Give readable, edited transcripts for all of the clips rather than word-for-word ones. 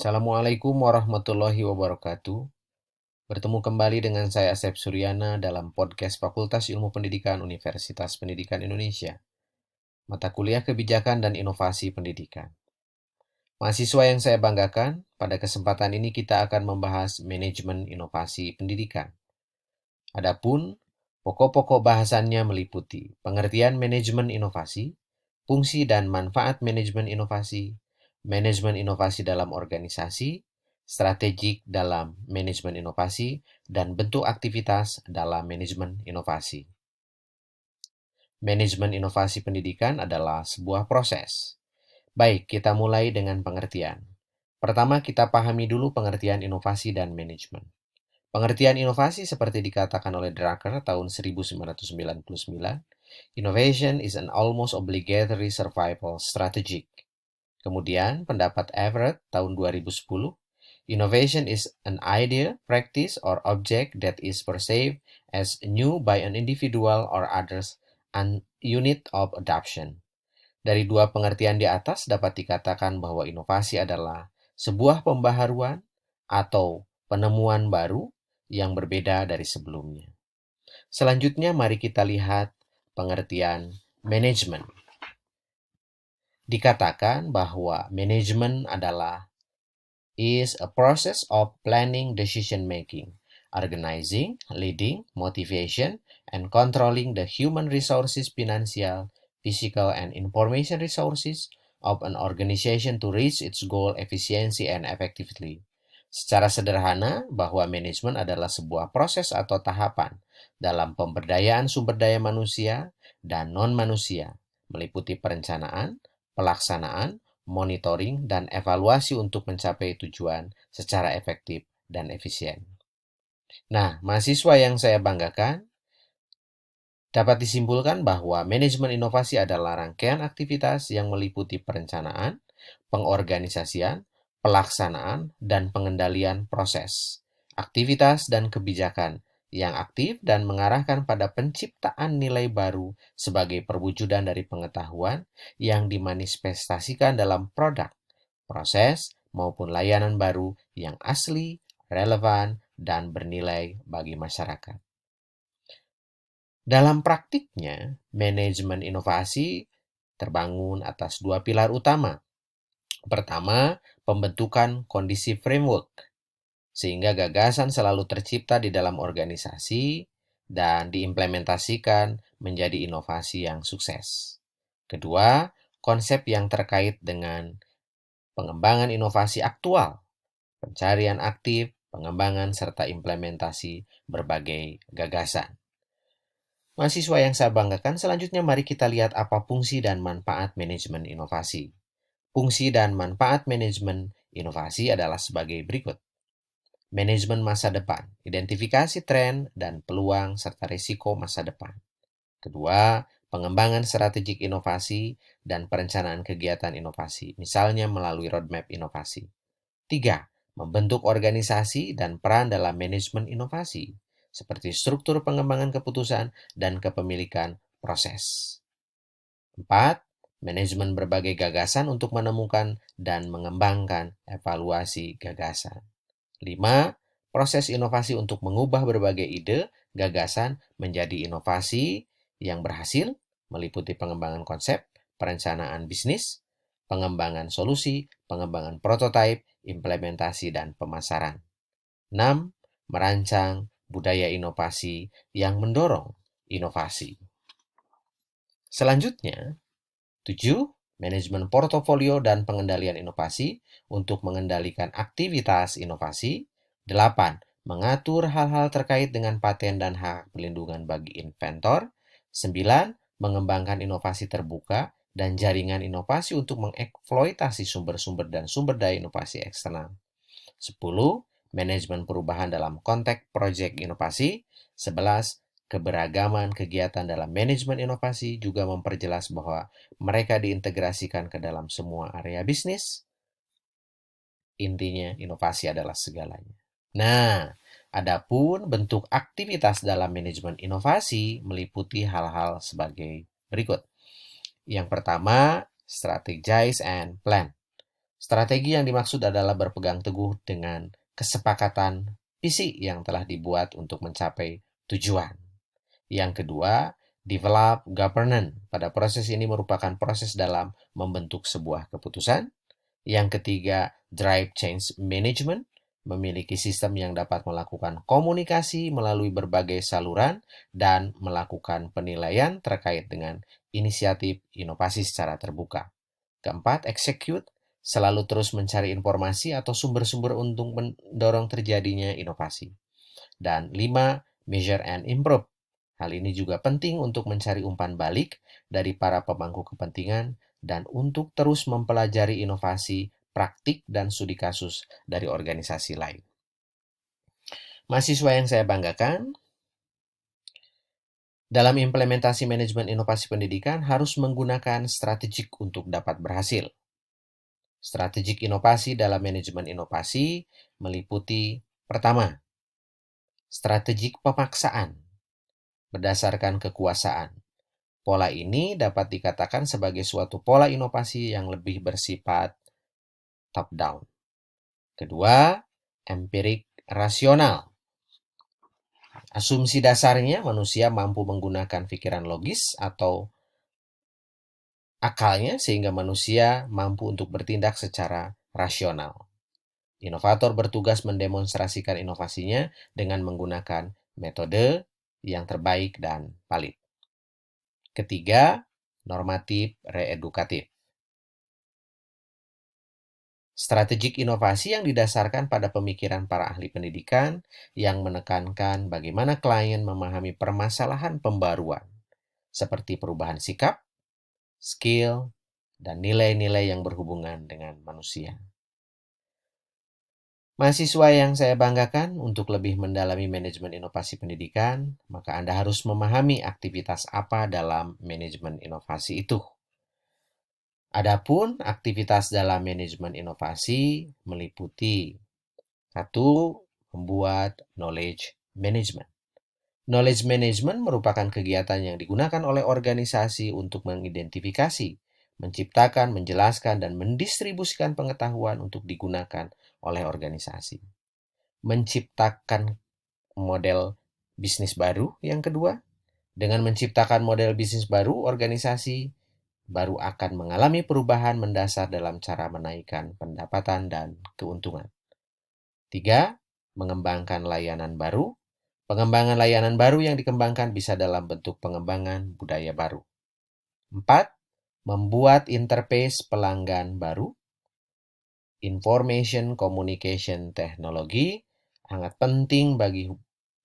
Assalamualaikum warahmatullahi wabarakatuh. Bertemu kembali dengan saya Asep Suryana dalam podcast Fakultas Ilmu Pendidikan Universitas Pendidikan Indonesia. Mata kuliah Kebijakan dan Inovasi Pendidikan. Mahasiswa yang saya banggakan, pada kesempatan ini kita akan membahas manajemen inovasi pendidikan. Adapun pokok-pokok bahasannya meliputi pengertian manajemen inovasi, fungsi dan manfaat manajemen inovasi dalam organisasi, strategik dalam manajemen inovasi, dan bentuk aktivitas dalam manajemen inovasi. Manajemen inovasi pendidikan adalah sebuah proses. Baik, kita mulai dengan pengertian. Pertama, kita pahami dulu pengertian inovasi dan manajemen. Pengertian inovasi seperti dikatakan oleh Drucker tahun 1999, innovation is an almost obligatory survival strategy. Kemudian pendapat Everett tahun 2010, innovation is an idea, practice, or object that is perceived as new by an individual or others and unit of adoption. Dari dua pengertian di atas dapat dikatakan bahwa inovasi adalah sebuah pembaharuan atau penemuan baru yang berbeda dari sebelumnya. Selanjutnya mari kita lihat pengertian manajemen. Dikatakan bahwa manajemen adalah is a process of planning, decision making, organizing, leading, motivation, and controlling the human resources, financial, physical, and information resources of an organization to reach its goal efficiently and effectively. Secara sederhana, bahwa manajemen adalah sebuah proses atau tahapan dalam pemberdayaan sumber daya manusia dan non-manusia, meliputi perencanaan, pelaksanaan, monitoring, dan evaluasi untuk mencapai tujuan secara efektif dan efisien. Nah, mahasiswa yang saya banggakan, dapat disimpulkan bahwa manajemen inovasi adalah rangkaian aktivitas yang meliputi perencanaan, pengorganisasian, pelaksanaan, dan pengendalian proses, aktivitas dan kebijakan yang aktif dan mengarahkan pada penciptaan nilai baru sebagai perwujudan dari pengetahuan yang dimanifestasikan dalam produk, proses, maupun layanan baru yang asli, relevan, dan bernilai bagi masyarakat. Dalam praktiknya, manajemen inovasi terbangun atas dua pilar utama. Pertama, pembentukan kondisi framework, sehingga gagasan selalu tercipta di dalam organisasi dan diimplementasikan menjadi inovasi yang sukses. Kedua, konsep yang terkait dengan pengembangan inovasi aktual, pencarian aktif, pengembangan, serta implementasi berbagai gagasan. Mahasiswa yang saya banggakan, selanjutnya mari kita lihat apa fungsi dan manfaat manajemen inovasi. Fungsi dan manfaat manajemen inovasi adalah sebagai berikut. Manajemen masa depan, identifikasi tren dan peluang serta risiko masa depan. Kedua, pengembangan strategik inovasi dan perencanaan kegiatan inovasi, misalnya melalui roadmap inovasi. Tiga, membentuk organisasi dan peran dalam manajemen inovasi, seperti struktur pengembangan keputusan dan kepemilikan proses. 4. Manajemen berbagai gagasan untuk menemukan dan mengembangkan evaluasi gagasan. 5. Proses inovasi untuk mengubah berbagai ide, gagasan menjadi inovasi yang berhasil, meliputi pengembangan konsep, perencanaan bisnis, pengembangan solusi, pengembangan prototipe, implementasi, dan pemasaran. 6. Merancang budaya inovasi yang mendorong inovasi. Selanjutnya, 7. Manajemen portofolio dan pengendalian inovasi untuk mengendalikan aktivitas inovasi. 8. Mengatur hal-hal terkait dengan paten dan hak pelindungan bagi inventor. 9. Mengembangkan inovasi terbuka dan jaringan inovasi untuk mengeksploitasi sumber-sumber dan sumber daya inovasi eksternal. 10. Manajemen perubahan dalam konteks proyek inovasi. 11. Keberagaman kegiatan dalam manajemen inovasi juga memperjelas bahwa mereka diintegrasikan ke dalam semua area bisnis. Intinya, inovasi adalah segalanya. Nah, adapun bentuk aktivitas dalam manajemen inovasi meliputi hal-hal sebagai berikut. Yang pertama, strategize and plan. Strategi yang dimaksud adalah berpegang teguh dengan kesepakatan visi yang telah dibuat untuk mencapai tujuan. Yang kedua, develop governance. Pada proses ini merupakan proses dalam membentuk sebuah keputusan. Yang ketiga, drive change management. Memiliki sistem yang dapat melakukan komunikasi melalui berbagai saluran dan melakukan penilaian terkait dengan inisiatif inovasi secara terbuka. Keempat, execute. Selalu terus mencari informasi atau sumber-sumber untuk mendorong terjadinya inovasi. Dan lima, measure and improve. Hal ini juga penting untuk mencari umpan balik dari para pemangku kepentingan dan untuk terus mempelajari inovasi, praktik, dan studi kasus dari organisasi lain. Mahasiswa yang saya banggakan, dalam implementasi manajemen inovasi pendidikan harus menggunakan strategik untuk dapat berhasil. Strategik inovasi dalam manajemen inovasi meliputi pertama, strategik pemaksaan berdasarkan kekuasaan. Pola ini dapat dikatakan sebagai suatu pola inovasi yang lebih bersifat top-down. Kedua, empirik rasional. Asumsi dasarnya manusia mampu menggunakan pikiran logis atau akalnya sehingga manusia mampu untuk bertindak secara rasional. Inovator bertugas mendemonstrasikan inovasinya dengan menggunakan metode yang terbaik dan valid. Ketiga, normatif reedukatif. Strategik inovasi yang didasarkan pada pemikiran para ahli pendidikan yang menekankan bagaimana klien memahami permasalahan pembaruan, seperti perubahan sikap, skill, dan nilai-nilai yang berhubungan dengan manusia. Mahasiswa yang saya banggakan, untuk lebih mendalami manajemen inovasi pendidikan, maka Anda harus memahami aktivitas apa dalam manajemen inovasi itu. Adapun aktivitas dalam manajemen inovasi meliputi 1. Membuat knowledge management. Knowledge management merupakan kegiatan yang digunakan oleh organisasi untuk mengidentifikasi, menciptakan, menjelaskan, dan mendistribusikan pengetahuan untuk digunakan oleh organisasi. Menciptakan model bisnis baru yang kedua. Dengan menciptakan model bisnis baru, organisasi baru akan mengalami perubahan mendasar dalam cara menaikkan pendapatan dan keuntungan. 3. Mengembangkan layanan baru. Pengembangan layanan baru yang dikembangkan bisa dalam bentuk pengembangan budaya baru. 4. Membuat interface pelanggan baru. Information Communication Technology sangat penting bagi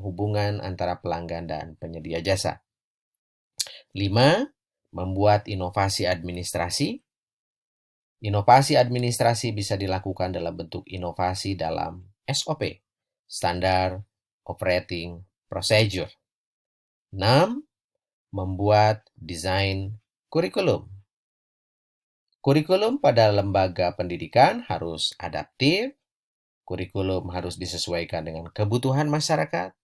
hubungan antara pelanggan dan penyedia jasa. 5. Membuat inovasi administrasi. Inovasi administrasi bisa dilakukan dalam bentuk inovasi dalam SOP, Standard Operating Procedure. 6. Membuat desain kurikulum. Kurikulum pada lembaga pendidikan harus adaptif, kurikulum harus disesuaikan dengan kebutuhan masyarakat,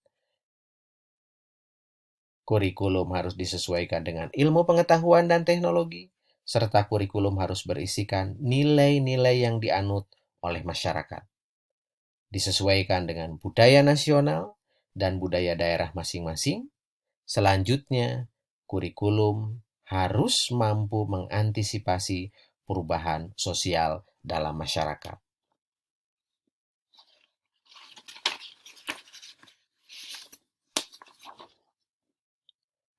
kurikulum harus disesuaikan dengan ilmu pengetahuan dan teknologi, serta kurikulum harus berisikan nilai-nilai yang dianut oleh masyarakat. Disesuaikan dengan budaya nasional dan budaya daerah masing-masing. Selanjutnya, kurikulum harus mampu mengantisipasi perubahan sosial dalam masyarakat.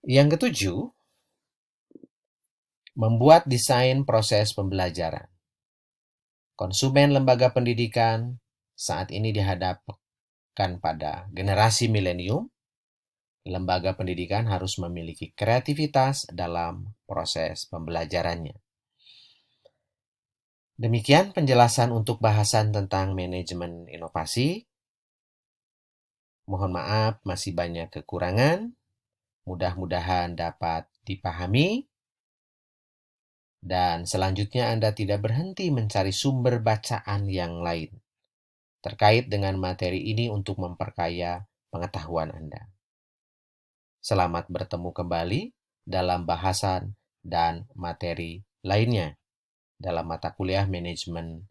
Yang ketujuh, membuat desain proses pembelajaran. Konsumen lembaga pendidikan saat ini dihadapkan pada generasi milenium. Lembaga pendidikan harus memiliki kreativitas dalam proses pembelajarannya. Demikian penjelasan untuk bahasan tentang manajemen inovasi. Mohon maaf, masih banyak kekurangan. Mudah-mudahan dapat dipahami. Dan selanjutnya Anda tidak berhenti mencari sumber bacaan yang lain terkait dengan materi ini untuk memperkaya pengetahuan Anda. Selamat bertemu kembali dalam bahasan dan materi lainnya dalam mata kuliah manajemen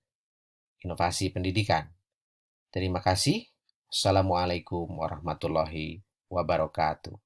inovasi pendidikan. Terima kasih. Assalamualaikum warahmatullahi wabarakatuh.